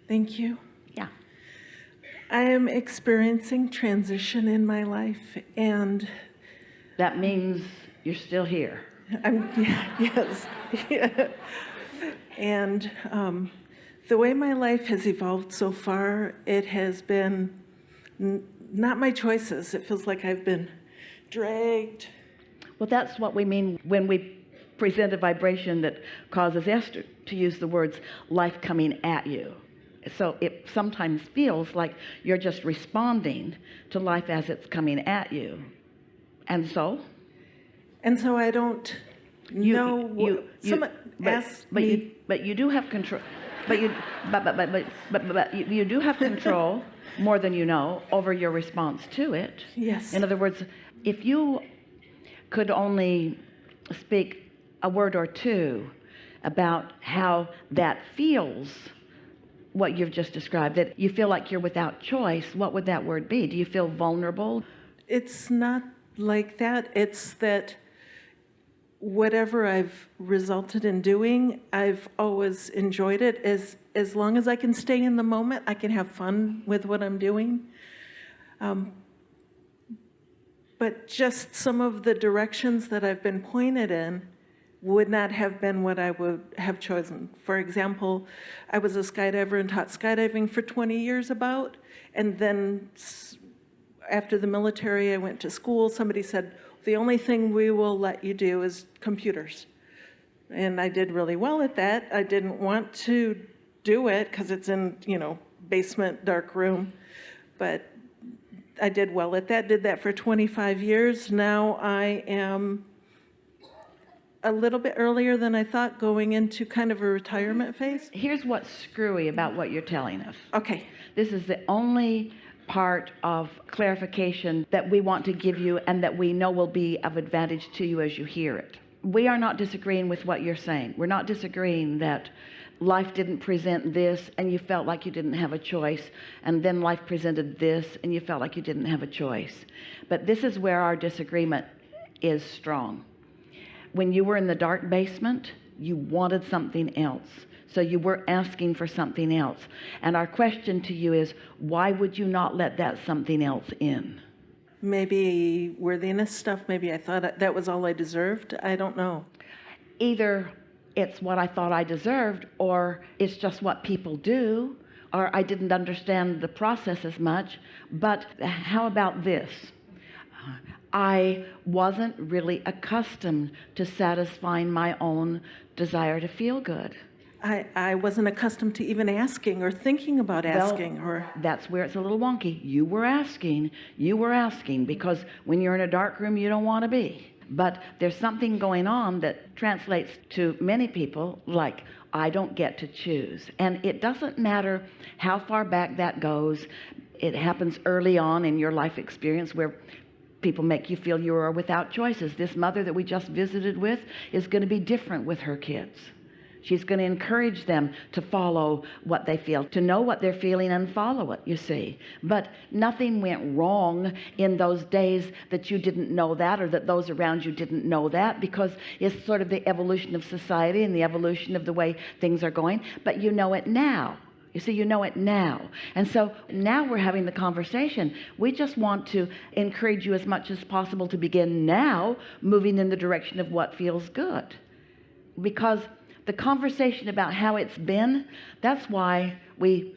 Thank you. Yeah. I am experiencing transition in my life, and That means you're still here. yes. Yeah. And the way my life has evolved so far, it has been not my choices. It feels like I've been dragged. Well, that's what we mean when we present a vibration that causes Esther to use the words life coming at you. So it sometimes feels like you're just responding to life as it's coming at you. And so I don't know. Someone asked me. But you do have control. But you do have control more than you know over your response to it. Yes. In other words, if you could only speak a word or two about how that feels, what you've just described, that you feel like you're without choice, what would that word be? Do you feel vulnerable? It's not like that. It's that whatever I've resulted in doing, I've always enjoyed it. As long as I can stay in the moment, I can have fun with what I'm doing. But just some of the directions that I've been pointed in would not have been what I would have chosen. For example, I was a skydiver and taught skydiving for 20 years and then after the military, I went to school. Somebody said, the only thing we will let you do is computers. And I did really well at that. I didn't want to do it because it's in, basement, dark room. But I did well at that, did that for 25 years. Now I am a little bit earlier than I thought going into kind of a retirement phase. Here's what's screwy about what you're telling us. Okay. This is the only part of clarification that we want to give you and that we know will be of advantage to you as you hear it. We are not disagreeing with what you're saying. We're not disagreeing that life didn't present this and you felt like you didn't have a choice, and then life presented this and you felt like you didn't have a choice. But this is where our disagreement is strong. When you were in the dark basement, you wanted something else. So you were asking for something else. And our question to you is, why would you not let that something else in? Maybe worthiness stuff. Maybe I thought that was all I deserved. I don't know. Either it's what I thought I deserved, or it's just what people do, or I didn't understand the process as much. But how about this? I wasn't really accustomed to satisfying my own desire to feel good. I wasn't accustomed to even asking or thinking about asking. That's where it's a little wonky. You were asking because when you're in a dark room, you don't want to be. But there's something going on that translates to many people like, I don't get to choose. And it doesn't matter how far back that goes. It happens early on in your life experience where people make you feel you are without choices. This mother that we just visited with is going to be different with her kids. She's going to encourage them to follow what they feel, to know what they're feeling and follow it, you see. But nothing went wrong in those days that you didn't know that, or that those around you didn't know that, because it's sort of the evolution of society and the evolution of the way things are going. But you know it now. You see, you know it now. And so now we're having the conversation. We just want to encourage you as much as possible to begin now moving in the direction of what feels good. Because the conversation about how it's been, that's why we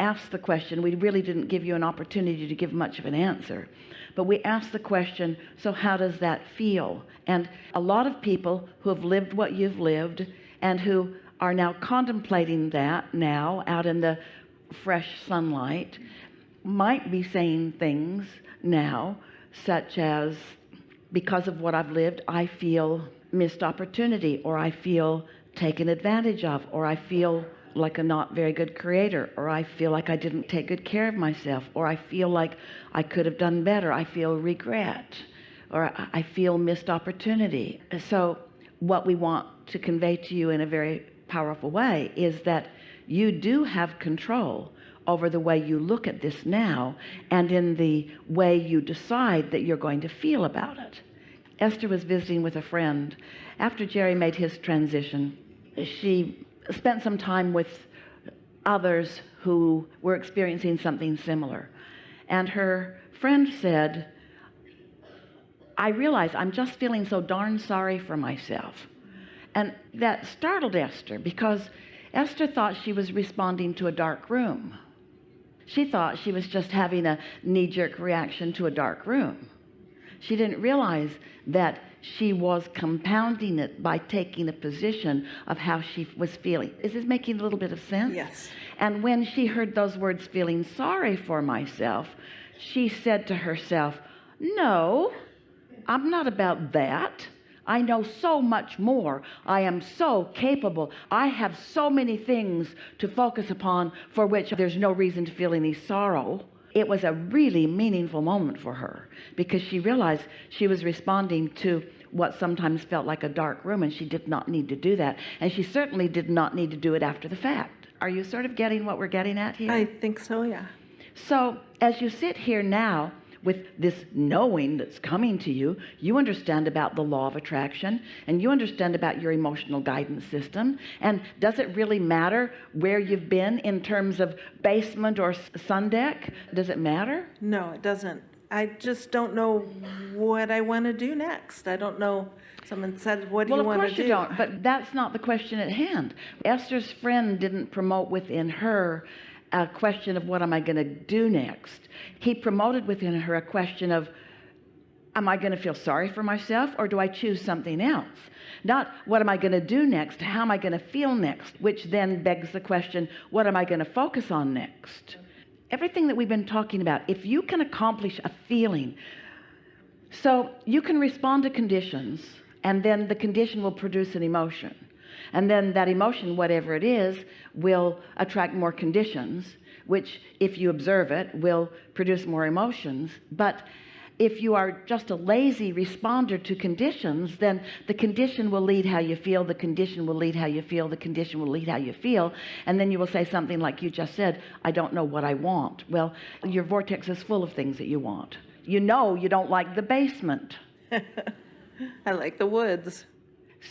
asked the question. We really didn't give you an opportunity to give much of an answer. But we asked the question, so how does that feel? And a lot of people who have lived what you've lived and who are now contemplating that now out in the fresh sunlight might be saying things now such as, because of what I've lived, I feel missed opportunity, or I feel taken advantage of, or I feel like a not very good creator, or I feel like I didn't take good care of myself, or I feel like I could have done better. I feel regret, or I feel missed opportunity. So what we want to convey to you in a very powerful way is that you do have control over the way you look at this now and in the way you decide that you're going to feel about it. Esther was visiting with a friend. After Jerry made his transition, she spent some time with others who were experiencing something similar. And her friend said, I realize I'm just feeling so darn sorry for myself. And that startled Esther, because Esther thought she was responding to a dark room. She thought she was just having a knee-jerk reaction to a dark room. She didn't realize that she was compounding it by taking a position of how she was feeling. Is this making a little bit of sense? Yes. And when she heard those words, feeling sorry for myself, she said to herself, no, I'm not about that. I know so much more. I am so capable. I have so many things to focus upon for which there's no reason to feel any sorrow. It was a really meaningful moment for her, because she realized she was responding to what sometimes felt like a dark room, and she did not need to do that. And she certainly did not need to do it after the fact. Are you sort of getting what we're getting at here? I think so, yeah. So as you sit here now with this knowing that's coming to you, you understand about the law of attraction, and you understand about your emotional guidance system. And does it really matter where you've been in terms of basement or sun deck? Does it matter? No, it doesn't. I just don't know what I want to do next. I don't know. Someone said, what do you want to do? Well, of course you don't, but that's not the question at hand. Esther's friend didn't promote within her a question of what am I going to do next. He promoted within her a question of, am I going to feel sorry for myself, or do I choose something else? Not what am I going to do next, how am I going to feel next, which then begs the question, what am I going to focus on next? Everything that we've been talking about, if you can accomplish a feeling, so you can respond to conditions, and then the condition will produce an emotion. And then that emotion, whatever it is, will attract more conditions, which, if you observe it, will produce more emotions. But if you are just a lazy responder to conditions, then the condition will lead how you feel, the condition will lead how you feel, the condition will lead how you feel, and then you will say something like you just said, I don't know what I want. Well, your vortex is full of things that you want. You know you don't like the basement. I like the woods.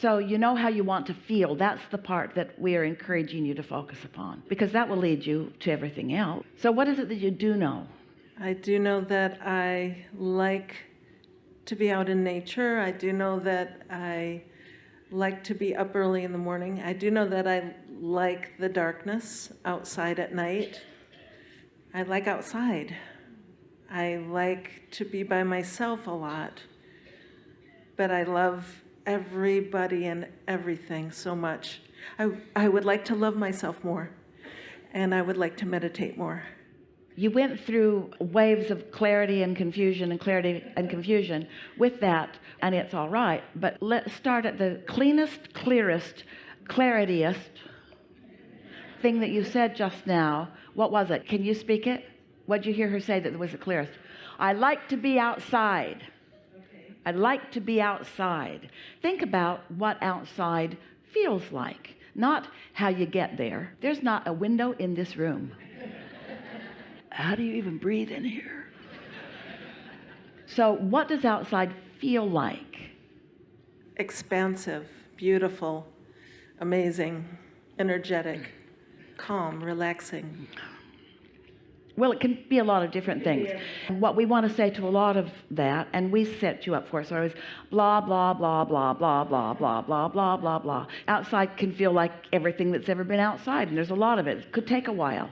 So you know how you want to feel. That's the part that we are encouraging you to focus upon, because that will lead you to everything else. So what is it that you do know? I do know that I like to be out in nature. I do know that I like to be up early in the morning. I do know that I like the darkness outside at night. I like outside. I like to be by myself a lot. But I love everybody and everything so much. I would like to love myself more, and I would like to meditate more. You went through waves of clarity and confusion and clarity and confusion with that, and it's all right. But let's start at the cleanest, clearest, clarityest thing that you said just now. What was it? Can you speak it? What did you hear her say that was the clearest? I like to be outside. I like to be outside. Think about what outside feels like, not how you get there. There's not a window in this room. How do you even breathe in here? So what does outside feel like? Expansive, beautiful, amazing, energetic, calm, relaxing. Well, it can be a lot of different things. What we want to say to a lot of that, and we set you up for it, so it was blah, blah, blah, blah, blah, blah, blah, blah, blah, blah, blah. Outside can feel like everything that's ever been outside, and there's a lot of it. It could take a while,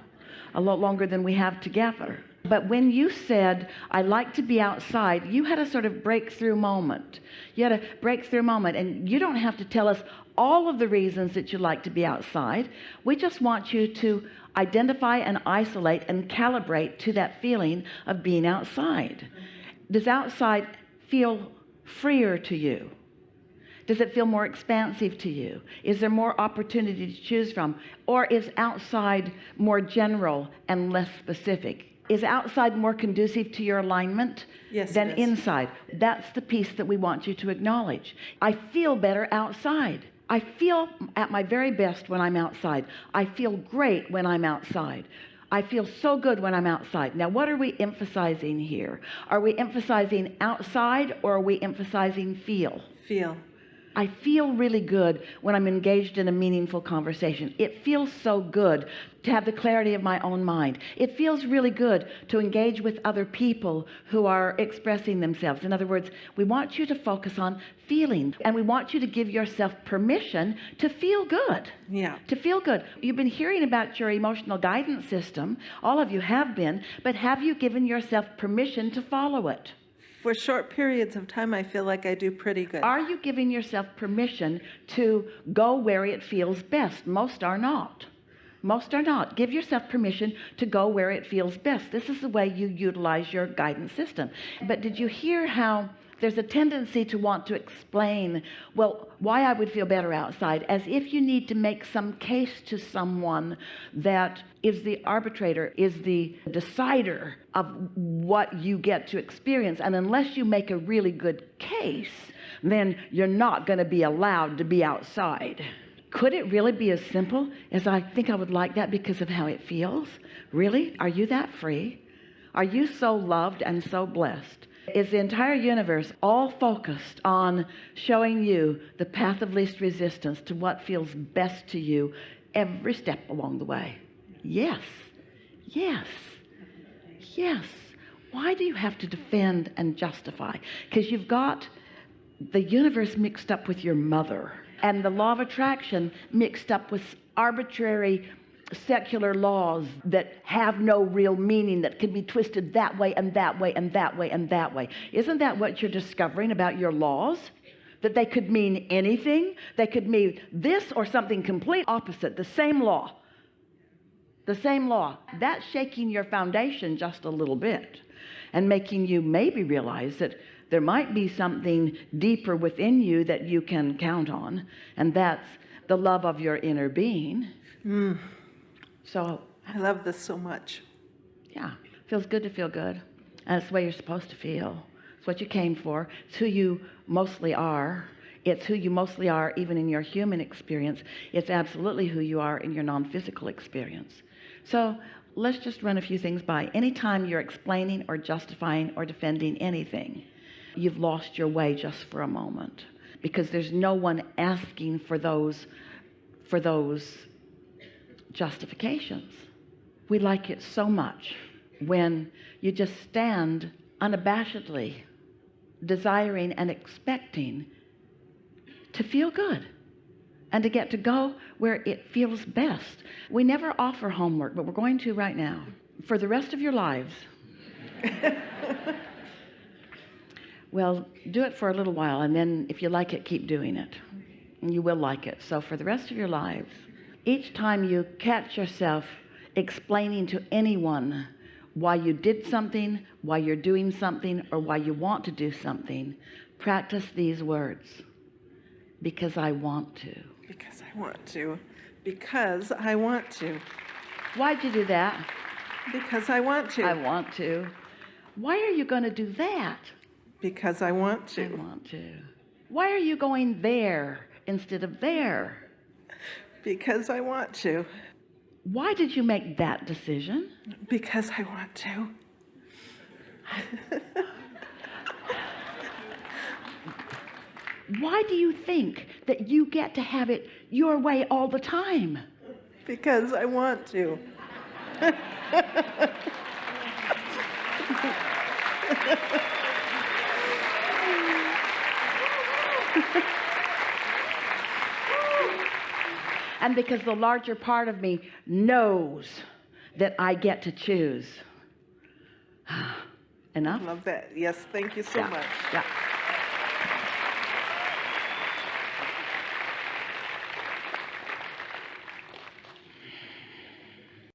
a lot longer than we have together. But when you said, I like to be outside, you had a sort of breakthrough moment. You had a breakthrough moment, and you don't have to tell us all of the reasons that you like to be outside. We just want you to identify and isolate and calibrate to that feeling of being outside. Does outside feel freer to you? Does it feel more expansive to you? Is there more opportunity to choose from? Or is outside more general and less specific? Is outside more conducive to your alignment than inside? That's the piece that we want you to acknowledge. I feel better outside. I feel at my very best when I'm outside. I feel great when I'm outside. I feel so good when I'm outside. Now, what are we emphasizing here? Are we emphasizing outside, or are we emphasizing feel? Feel. I feel really good when I'm engaged in a meaningful conversation. It feels so good to have the clarity of my own mind. It feels really good to engage with other people who are expressing themselves. In other words, we want you to focus on feeling, and we want you to give yourself permission to feel good. Yeah. To feel good. You've been hearing about your emotional guidance system. All of you have been, but have you given yourself permission to follow it? For short periods of time, I feel like I do pretty good. Are you giving yourself permission to go where it feels best? Most are not. Most are not. Give yourself permission to go where it feels best. This is the way you utilize your guidance system. But did you hear how there's a tendency to want to explain, well, why I would feel better outside, as if you need to make some case to someone that is the arbitrator, is the decider of what you get to experience. And unless you make a really good case, then you're not going to be allowed to be outside. Could it really be as simple as I think I would like that because of how it feels? Really? Are you that free? Are you so loved and so blessed? Is the entire universe all focused on showing you the path of least resistance to what feels best to you every step along the way? Yes. Yes. Yes. Why do you have to defend and justify? Because you've got the universe mixed up with your mother, and the law of attraction mixed up with arbitrary secular laws that have no real meaning, that can be twisted that way and that way and that way and that way. Isn't that what you're discovering about your laws? That they could mean anything? They could mean this or something complete opposite. The same law. The same law. That's shaking your foundation just a little bit and making you maybe realize that there might be something deeper within you that you can count on, and that's the love of your inner being. So I love this so much. yeah, feels good to feel good. And it's the way you're supposed to feel. It's what you came for. It's who you mostly are. It's who you mostly are even in your human experience. It's absolutely who you are in your non-physical experience. So let's just run a few things by. Anytime you're explaining or justifying or defending anything, you've lost your way just for a moment, because there's no one asking for those justifications. We like it so much when you just stand unabashedly desiring and expecting to feel good and to get to go where it feels best. We never offer homework, but we're going to right now. For the rest of your lives, well, do it for a little while, and then if you like it, keep doing it. And you will like it. So for the rest of your lives, each time you catch yourself explaining to anyone why you did something, why you're doing something, or why you want to do something, practice these words. Because I want to. Because I want to. Because I want to. Why'd you do that? Because I want to. I want to. Why are you going to do that? Because I want to. I want to. Why are you going there instead of there? Because I want to. Why did you make that decision? Because I want to. Why do you think that you get to have it your way all the time? Because I want to. And because the larger part of me knows that I get to choose. Enough? Love that. Yes, thank you so much. Yeah.